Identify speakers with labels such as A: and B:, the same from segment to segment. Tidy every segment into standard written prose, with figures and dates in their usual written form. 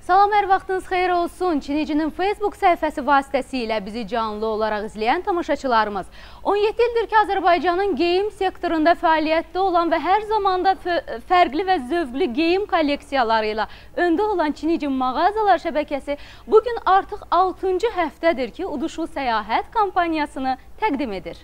A: Salam, hər vaxtınız xeyir olsun. Çinicinin Facebook səhifəsi vasitəsilə bizi canlı olaraq izləyən tamaşaçılarımız. 17 ildir ki, Azərbaycanın geyim sektorunda fəaliyyətdə olan və hər zamanda fərqli və zövqlü geyim kolleksiyalarıyla öndə olan Çinicin mağazalar şəbəkəsi bugün artıq 6-cı həftədir ki, Uduşu Səyahət kampaniyasını təqdim edir.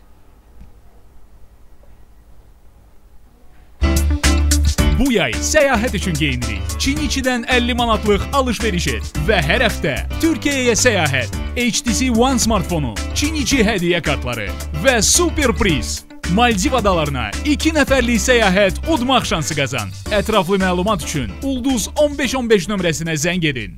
B: Bu yay səyahət üçün geyinirik. Çiniçidən 50 manatlıq alış-veriş et və hər həftə Türkiyəyə səyahət, HTC One smartfonu, Çiniçi hədiyyə kartları və super priz. Maldiv adalarına 2 nəfərlik səyahət udmaq şansı qazan. Ətraflı məlumat üçün Ulduz 1515 nömrəsinə zəng edin.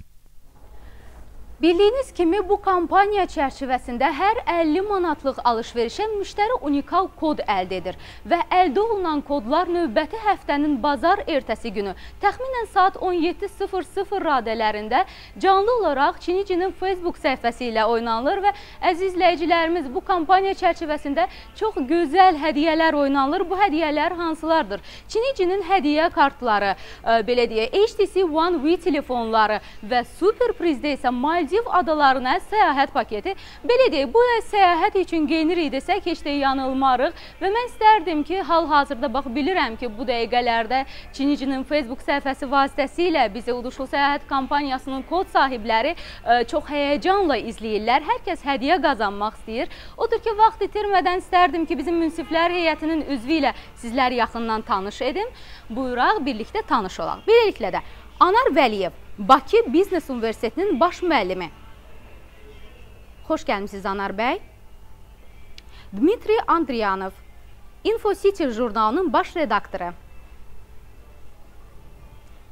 A: Bildiyiniz kimi bu kampaniya çərçivəsində hər 50 manatlıq alış-verişə müştəri unikal kod əldə edir və əldə olunan kodlar növbəti həftənin bazar ertəsi günü təxminən saat 17:00 radələrində canlı olaraq Çinicinin Facebook səhifəsi ilə oynanılır və əziz izləyicilərimiz, bu kampaniya çərçivəsində çox gözəl hədiyyələr oynanılır. Bu hədiyyələr hansılardır? Çinicinin hədiyyə kartları, belə deyək, HTC One V telefonları və super prizdə isə Maldiv adalarına səyahət paketi. Belə deyək, bu səyahət üçün geyinirik desək, heç də yanılmarıq və mən istərdim ki, hal-hazırda bax, bilirəm ki, bu dəqiqələrdə Çinicinin Facebook səhifəsi vasitəsilə bizi Uduşu Səyahət kampaniyasının kod sahibləri çox həyəcanla izləyirlər. Hər kəs hədiyyə qazanmaq istəyir. Odur ki, vaxt itirmədən istərdim ki, bizim münsiflər heyətinin üzvü ilə sizləri yaxından tanış edim. Buyuraq, birlikdə tanış olaq. Beləliklə də Anar Vəliyev, Bakı Biznes Universitetinin baş müəllimi. Xoş gəlmişsiniz, Anar bəy. Dmitri Andriyanov, InfoCity jurnalının baş redaktoru.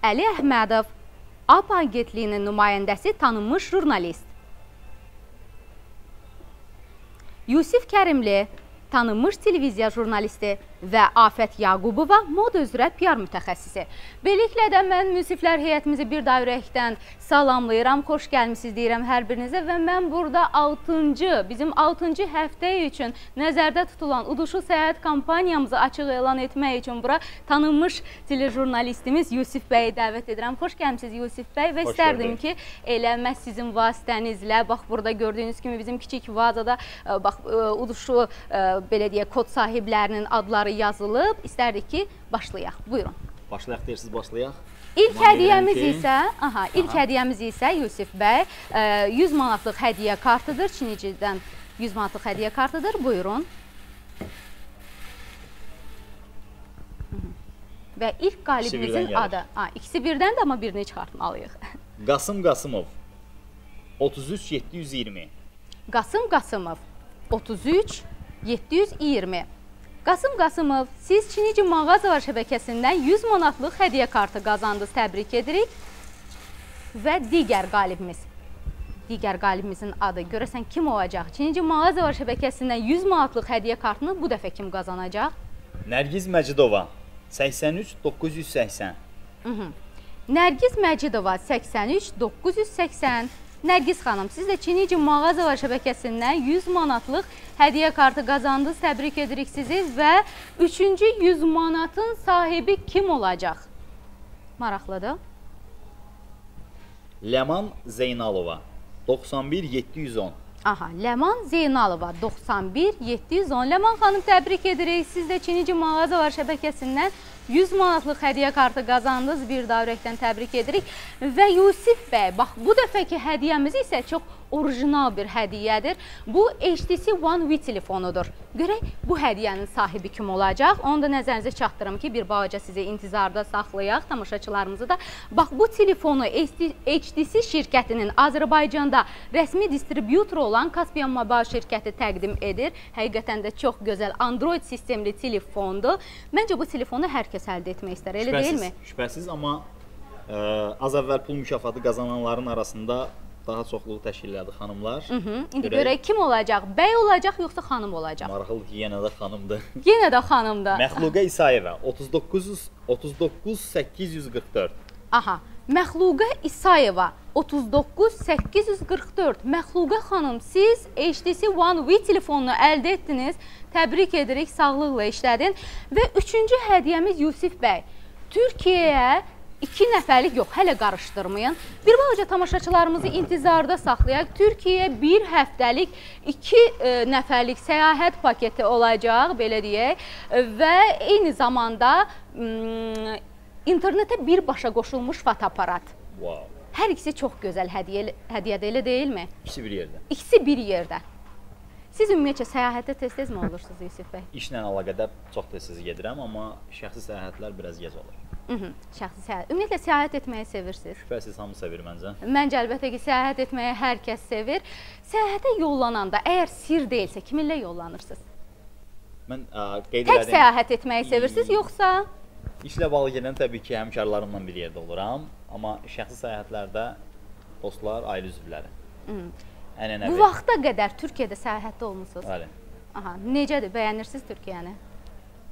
A: Əli Əhmədov, AP agentliyinin nümayəndəsi, tanınmış jurnalist. Yusif Kərimli, tanınmış televiziya jurnalisti və Afət Yaqubova, moda üzrə PR mütəxəssisi. Beləliklə də mən münsiflər heyətimizi bir daha ürəkdən salamlayıram, xoş gəlmişsiniz deyirəm hər birinizə və mən burada bizim 6-cı həftə üçün nəzərdə tutulan Uduşu Səyahət kampaniyamızı açıq elan etmək üçün bura tanınmış telejurnalistimiz Yusif bəyi dəvət edirəm. Xoş gəlmişsiniz Yusif bəy və istərdim ki, elə məhz sizin vasitənizlə, bax burada gördüyünüz kimi bizim kiçik vazada bax Uduşu belə deyək, kod sahiblərinin adları yazılıb. İstərdik ki, başlayaq. Buyurun.
C: Başlayaq deyirsiniz, başlayaq.
A: İlk hədiyyəmiz isə Yusif bəy 100 manatlıq hədiyyə kartıdır. Çinicidən 100 manatlıq hədiyyə kartıdır. Buyurun. Və ilk qalibimizin adı. İkisi birdən də, amma birini çıxartmalıyıq.
C: Qasım Qasımov 33720.
A: Qasım Qasımov 33720. Qasım Qasımov, siz Çinici mağazalar şəbəkəsindən 100 manatlıq hədiyyə kartı qazandınız, təbrik edirik. Və digər qalibimizin adı, görəsən kim olacaq? Çinici mağazalar şəbəkəsindən 100 manatlıq hədiyyə kartını bu dəfə kim qazanacaq?
C: Nərgiz Məcidova 83980.
A: Nərgiz Məcidova 83980. Nərgiz xanım, siz də Çinici mağazalar şəbəkəsindən 100 manatlıq hədiyyə kartı qazandınız, təbrik edirik sizi və 3-cü 100 manatın sahibi kim olacaq? Maraqlıdır.
C: Ləman Zeynalova 91710.
A: Ləman Zeynalova 91710. Ləman xanım, təbrik edirik. Siz də Çinici mağazalar şəbəkəsindən 100 manatlıq hədiyyə kartı qazandınız. Bir daha ürəkdən təbrik edirik. Və Yusif bəy, bax, bu dəfəki hədiyyəmiz isə çox orijinal bir hədiyyədir. Bu HTC One V telefonudur. Görək, bu hədiyyənin sahibi kim olacaq? Onu da nəzərinizə çatdırım ki, bir balaca sizi intizarda saxlayaq, tamaşaçılarımızı da. Bax, bu telefonu HTC şirkətinin Azərbaycanda rəsmi distributoru olan Caspian Mobile şirkəti təqdim edir. Həqiqətən də çox gözəl Android sistemli telefondur. Məncə bu telefonu hər kəs əldə etmək istər, elə deyilmi?
C: Şübhəsiz, amma az əvvəl pul mükafatı qazananların arasında daha çoxluğu təşkil elədi xanımlar.
A: İndi görək, kim olacaq? Bəy olacaq, yoxsa xanım olacaq?
C: Maraqlı ki, yenə də xanımdır.
A: Yenə də xanımdır.
C: Məxluqə İsayeva 39844.
A: Məxluqə İsayeva 39844. Məxluqə xanım, siz HTC One V telefonunu əldə etdiniz. Təbrik edirik, sağlıqla işlədin. Və 3-cü hədiyyəmiz Yusif bəy. Türkiyəyə 2 nəfərlik yox, hələ qarışdırmayın. Bir balaca tamaşaçılarımızı intizarda saxlayaq. Türkiyəyə bir həftəlik 2 nəfərlik səyahət paketi olacaq, belə deyək. Və eyni zamanda internetə birbaşa qoşulmuş fotoaparat.
C: Wow.
A: Hər ikisi çox gözəl hədiyyədir, elə deyilmi?
C: İkisi bir yerdə.
A: İkisi bir yerdə. Siz ümumiyyətcə səyahətə tez-tez mi olursunuz Yusif bəy?
C: İşlə əlaqədar çox tez-tez gedirəm, amma şəxsi səyahətlər biraz gec olur.
A: Şəxsi səyahət. Ümumiyyətlə səyahət etməyi sevirsiniz?
C: Şübhəsiz hamı sevir məncə.
A: Məncə əlbəttə ki, səyahət etməyi hər kəs sevir. Səyahətə yollananda, əgər sir deyilsə, kiminlə yollanırsınız?
C: Mən qeyd elədim.
A: Tək səyahət etməyi sevirsiniz, yoxsa?
C: İşlə bağlı gedən təbii ki, həmkarlarımla bir yerdə oluram, amma şəxsi səyahətlərdə dostlar, ailə üzvləri. Ənənəvi.
A: Bu vaxta qədər Türkiyədə səyahətdə olmusunuz?
C: Bəli.
A: Aha, necədir? Bəyənirsiniz Türkiyəni?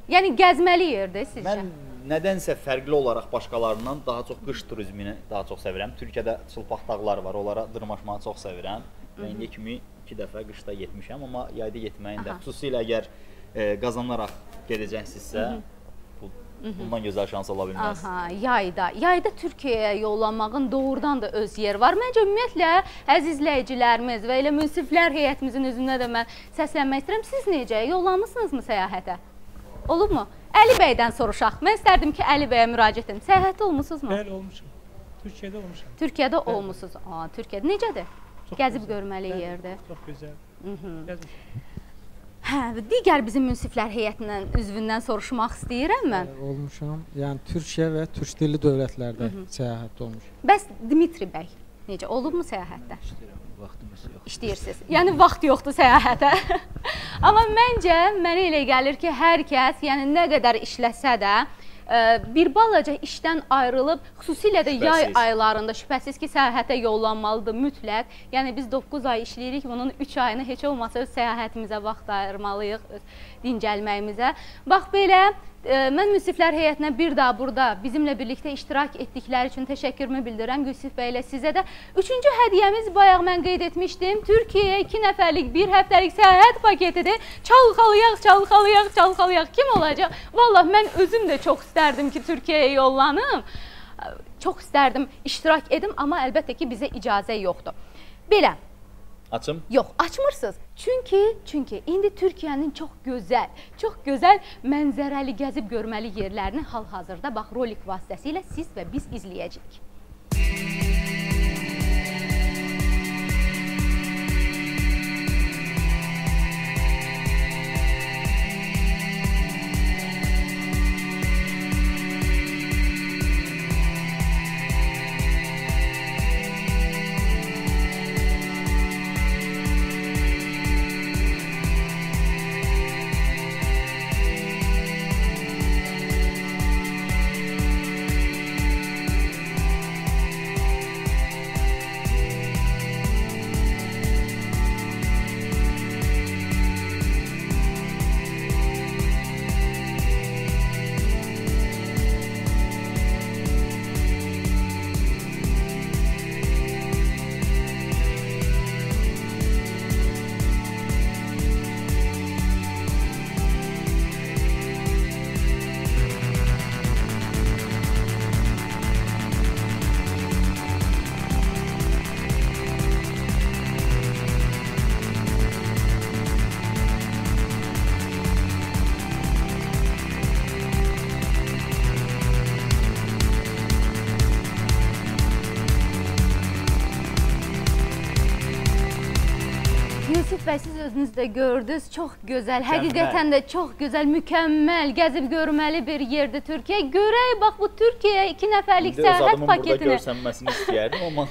A: Yəni gəzməli yerdir sizcə?
C: Mən nədənsə fərqli olaraq başqalarından daha çox qış turizmini daha çox sevirəm. Türkiyədə çılpaq dağlar var, onlara dırmaşmağı çox sevirəm. Mən indiyə kimi 2 dəfə qışda getmişəm, amma yayda getməyin də xüsusilə əgər qazanaraq gedəcəksinizsə, bundan gözəl şans ola bilməz.
A: Aha, yayda Türkiyəyə yollanmağın doğrudan da öz yeri var. Məncə ümumiyyətlə əzizləyicilərimiz və elə münsiflər heyətimizin üzündə də mən səslənmək istəyirəm. Siz necə? Yollanmısınızmı səyahətə? Olubmu? Əli bəydən soruşaq. Mən istərdim ki, Əli bəyə müraciət edim. Səyahətdə olmusunuzmu?
D: Bəli, olmuşam. Türkiyədə olmuşam.
A: Türkiyədə olmusunuz. Türkiyədə necədir? Gəzib görməli yerdir.
D: Çox gözəl. Gəzmişəm.
A: Hə, digər bizim münsiflər heyətindən üzvündən soruşmaq istəyirəm mən.
E: Olmuşam. Yəni Türkiyə və türk dilli dövlətlərdə səyahətdə olmuşam.
A: Bəs Dimitri bəy necə? Olubmu səyahətdə?
F: İşləyirəm, vaxtımız yox.
A: İşləyirsiniz. Yəni vaxt yoxdur səyahətə. Amma məncə mənə elə gəlir ki, hər kəs, yəni nə qədər işləsə də bir balaca işdən ayrılıb, xüsusilə də yay aylarında şübhəsiz ki, səyahətə yollanmalıdır mütləq. Yəni biz 9 ay işləyirik, bunun 3 ayını heç olmasa öz səyahətimizə vaxt ayırmalıyıq, öz dincəlməyimizə. Bax belə, mən münsiflər heyətinə bir daha burada bizimlə birlikdə iştirak etdikləri üçün təşəkkürümü bildirirəm Yusif bəy ilə sizə də. 3-cü hədiyyəmiz bayaq mən qeyd etmişdim. Türkiyəyə 2 nəfərlik bir həftəlik səyahət paketidir. Çalxalayaq, çalxalayaq, çalxalayaq. Kim olacaq? Vallahi mən özüm də çox istərdim ki, Türkiyəyə yollanım. Çox istərdim iştirak edim, amma əlbəttə ki, bizə icazə yoxdur. Belə.
C: Açım?
A: Yox, açmırsınız. Çünki indi Türkiyənin çox gözəl mənzərəli gəzib görməli yerlərini hal-hazırda bax rolik vasitəsilə siz və biz izləyəcəyik. Yusif bəy, siz özünüz də gördünüz, çox gözəl, həqiqətən də çox gözəl, mükəmməl, gəzib görməli bir yerdir Türkiyə. Görək, bax bu Türkiyəyə 2 nəfərlik səyahət paketini.
C: Burada görsənməsini istəyərdim, amma...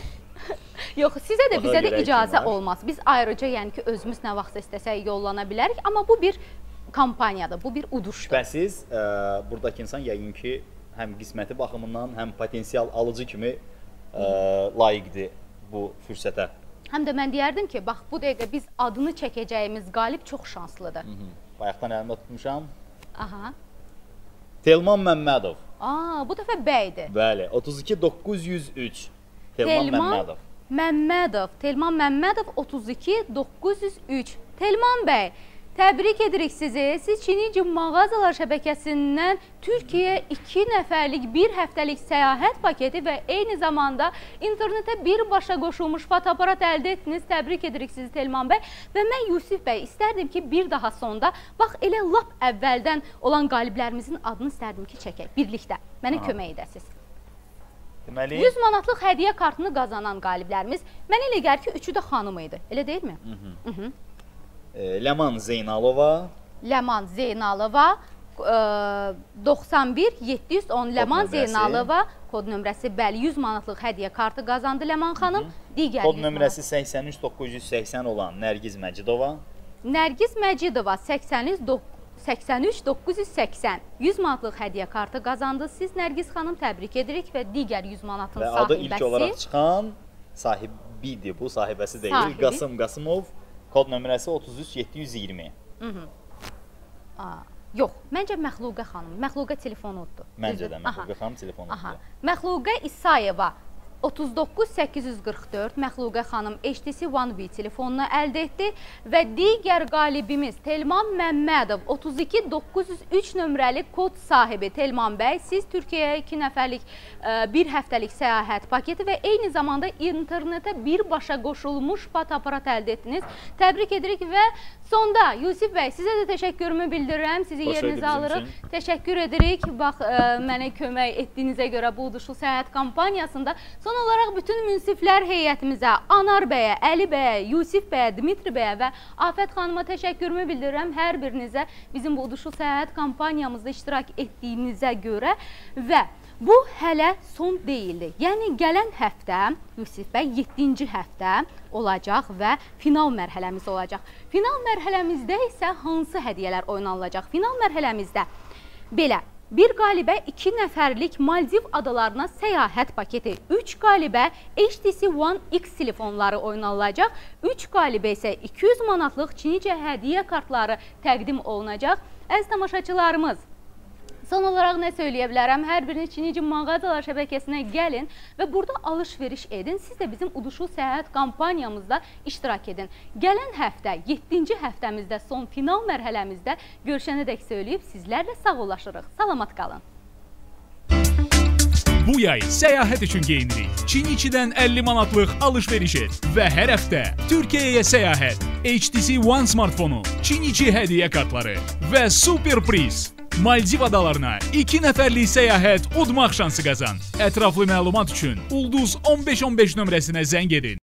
A: Yox, sizə də bizə də icazə olmaz. Biz ayrıca, yəni ki, özümüz nə vaxtsa istəsək yollana bilərik, amma bu bir kampaniyadır, bu bir uduşdur.
C: Şübhəsiz, buradakı insan yəqin ki, həm qisməti baxımından, həm potensial alıcı kimi layiqdir bu fürsətə.
A: Həm də mən deyərdim ki, bax bu dəqiqə biz adını çəkəcəyimiz qalib çox şanslıdır.
C: Bayaqdan əlimdə tutmuşam.
A: Aha.
C: Telman Məmmədov.
A: Bu dəfə bəydir.
C: Bəli, 32903. Telman Məmmədov.
A: Telman Məmmədov 32903. Telman bəy, Təbrik edirik sizi. Siz Çinici mağazalar şəbəkəsindən Türkiyəyə 2 nəfərlik 1 həftəlik səyahət paketi və eyni zamanda internetə birbaşa qoşulmuş fotoaparat əldə etdiniz. Təbrik edirik sizi Telman bəy. Və mən Yusif bəy istərdim ki, bir daha sonda, bax elə lap əvvəldən olan qaliblərimizin adını istərdim ki, çəkək birlikdə. Mənə kömək edəsiniz.
C: Deməli,
A: 100 manatlıq hədiyyə kartını qazanan qaliblərimiz, mənə elə gəlir ki, üçü də xanım idi. Elə deyilmi?
C: Ləman Zeynalova.
A: Ləman Zeynalova 91 710 Ləman Zeynalova kod nömrəsi, bəli, 100 manatlıq hədiyyə kartı qazandı Ləman xanım. Digər
C: kod nömrəsi 83 980 olan Nərgiz Məcidova.
A: Nərgiz Məcidova 83 980 100 manatlıq hədiyyə kartı qazandı. Siz Nərgiz xanım təbrik edirik və digər 100 manatın sahibəsi.
C: Və adı ilk olaraq çıxan sahibidir, bu sahibəsi deyil. Qasım Qasımov. Kod nömrəsi 33720.
A: Yox, məncə Məxluqə xanım. Məxluqə telefonudur.
C: Məncə də Məxluqə xanım telefonudur.
A: Məxluqə İsayeva 39844 Məxluqə xanım HTC One V telefonunu əldə etdi və digər qalibimiz Telman Məmmədov 32903 nömrəli kod sahibi Telman bəy, siz Türkiyəyə 2 nəfərlik 1 həftəlik səyahət paketi və eyni zamanda internetə birbaşa qoşulmuş fotoaparat əldə etdiniz. Təbrik edirik və sonda Yusif bəy, sizə də təşəkkürümü bildirirəm. Sizi yerinizə alırıq. Təşəkkür edirik. Bax, mənə kömək etdiyinizə görə bu uduşlu səyahət kampaniyasında. Son olaraq bütün münsiflər heyətimizə, Anar bəyə, Əli bəyə, Yusif bəyə, Dimitri bəyə və Afət xanıma təşəkkürümü bildirirəm. Hər birinizə bizim bu uduşlu səyahət kampaniyamızda iştirak etdiyinizə görə və bu hələ son deyildi. Yəni gələn həftə, Yusif bəy, 7-ci həftə olacaq və final mərhələmiz olacaq. Final mərhələmizdə isə hansı hədiyyələr oynanılacaq? Final mərhələmizdə belə. Bir qalibə 2 nəfərlik Maldiv adalarına səyahət paketi, 3 qalibə HTC One X telefonları oynanılacaq, 3 qalibə isə 200 manatlıq Çinicə hədiyyə kartları təqdim olunacaq. Əziz tamaşaçılarımız, son olaraq nə söyləyə bilərəm? Hər biriniz Çinici mağazalar şəbəkəsinə gəlin və burada alış-veriş edin. Siz də bizim uduşlu səyahət kampaniyamızda iştirak edin. Gələn həftə, 7-ci həftəmizdə, son final mərhələmizdə görüşənədək söyləyib sizlərlə sağollaşırıq. Salamat qalın.
B: Bu yay səyahət üçün geyinirik. Çiniçidən 50 manatlıq alış-veriş et və hər həftə Türkiyəyə səyahət, HTC One smartfonu, Çinici hədiyyə kartları və super priz. Maldiv adalarına 2 nəfərlik səyahət udmaq şansı qazan. Ətraflı məlumat üçün Ulduz 1515 nömrəsinə zəng edin.